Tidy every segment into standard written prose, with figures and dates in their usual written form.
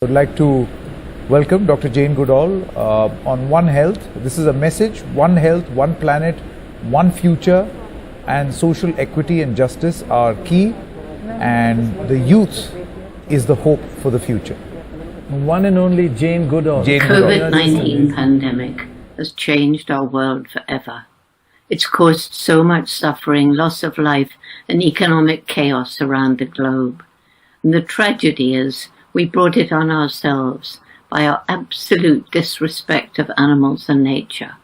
I would like to welcome Dr. Jane Goodall on One Health. This is a message: One Health, One Planet, One Future, and social equity and justice are key, and the youth is the hope for the future. One and only Jane Goodall. The COVID-19 pandemic has changed our world forever. It's caused so much suffering, loss of life, and economic chaos around the globe. And the tragedy is, we brought it on ourselves by our absolute disrespect of animals and nature.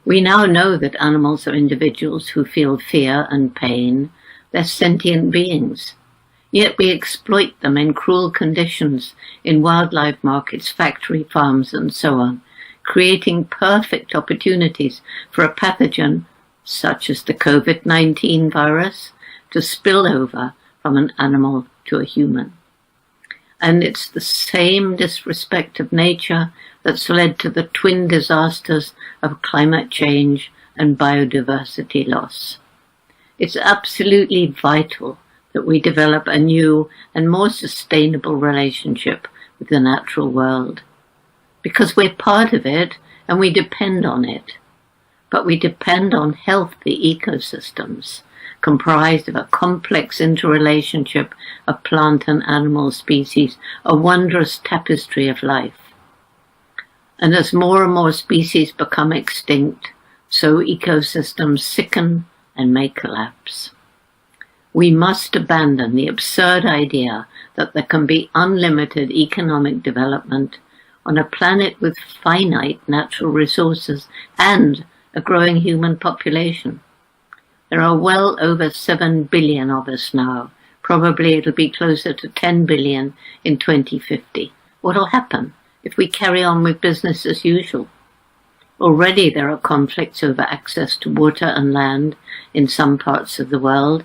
We now know that animals are individuals who feel fear and pain. They're sentient beings. Yet we exploit them in cruel conditions in wildlife markets, factory farms, and so on, creating perfect opportunities for a pathogen such as the COVID-19 virus to spill over from an animal to a human. And it's the same disrespect of nature that's led to the twin disasters of climate change and biodiversity loss. It's absolutely vital that we develop a new and more sustainable relationship with the natural world, because we're part of it and we depend on it. But we depend on healthy ecosystems comprised of a complex interrelationship of plant and animal species, a wondrous tapestry of life. And as more and more species become extinct, so ecosystems sicken and may collapse. We must abandon the absurd idea that there can be unlimited economic development on a planet with finite natural resources and a growing human population. There are well over 7 billion of us now. Probably it'll be closer to 10 billion in 2050. What'll happen if we carry on with business as usual? Already there are conflicts over access to water and land in some parts of the world.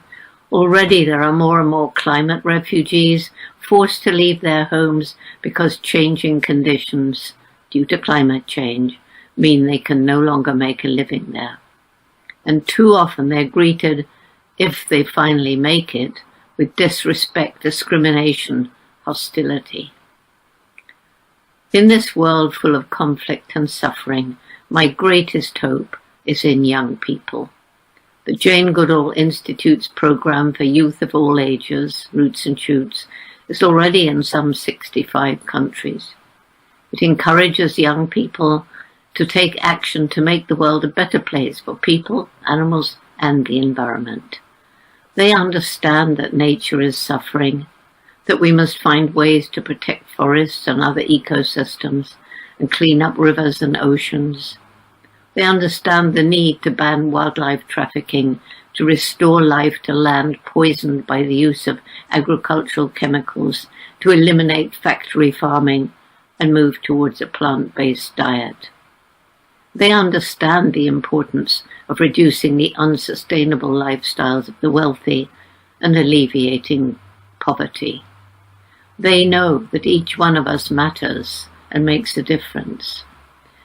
Already there are more and more climate refugees forced to leave their homes because changing conditions due to climate change mean they can no longer make a living there. And too often they're greeted, if they finally make it, with disrespect, discrimination, hostility. In this world full of conflict and suffering, my greatest hope is in young people. The Jane Goodall Institute's program for youth of all ages, Roots and Shoots, is already in some 65 countries. It encourages young people to take action to make the world a better place for people, animals, and the environment. They understand that nature is suffering, that we must find ways to protect forests and other ecosystems and clean up rivers and oceans. They understand the need to ban wildlife trafficking, to restore life to land poisoned by the use of agricultural chemicals, to eliminate factory farming and move towards a plant-based diet. They understand the importance of reducing the unsustainable lifestyles of the wealthy and alleviating poverty. They know that each one of us matters and makes a difference.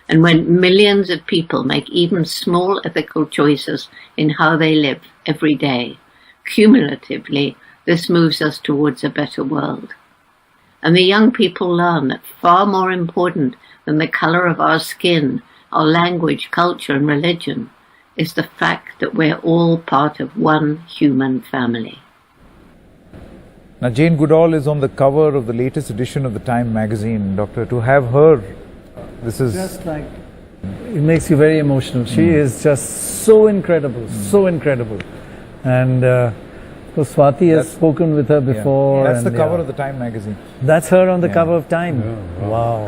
And when millions of people make even small ethical choices in how they live every day, cumulatively, this moves us towards a better world. And the young people learn that far more important than the color of our skin, our language, culture, and religion is the fact that we're all part of one human family. Now, Jane Goodall is on the cover of the latest edition of the Time magazine. Doctor, to have her, this is Just like, it makes you very emotional. She is just so incredible, so incredible. And Swati has spoken with her before. That's the and, cover of the Time magazine. That's her on the cover of Time. Wow.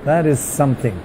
That is something.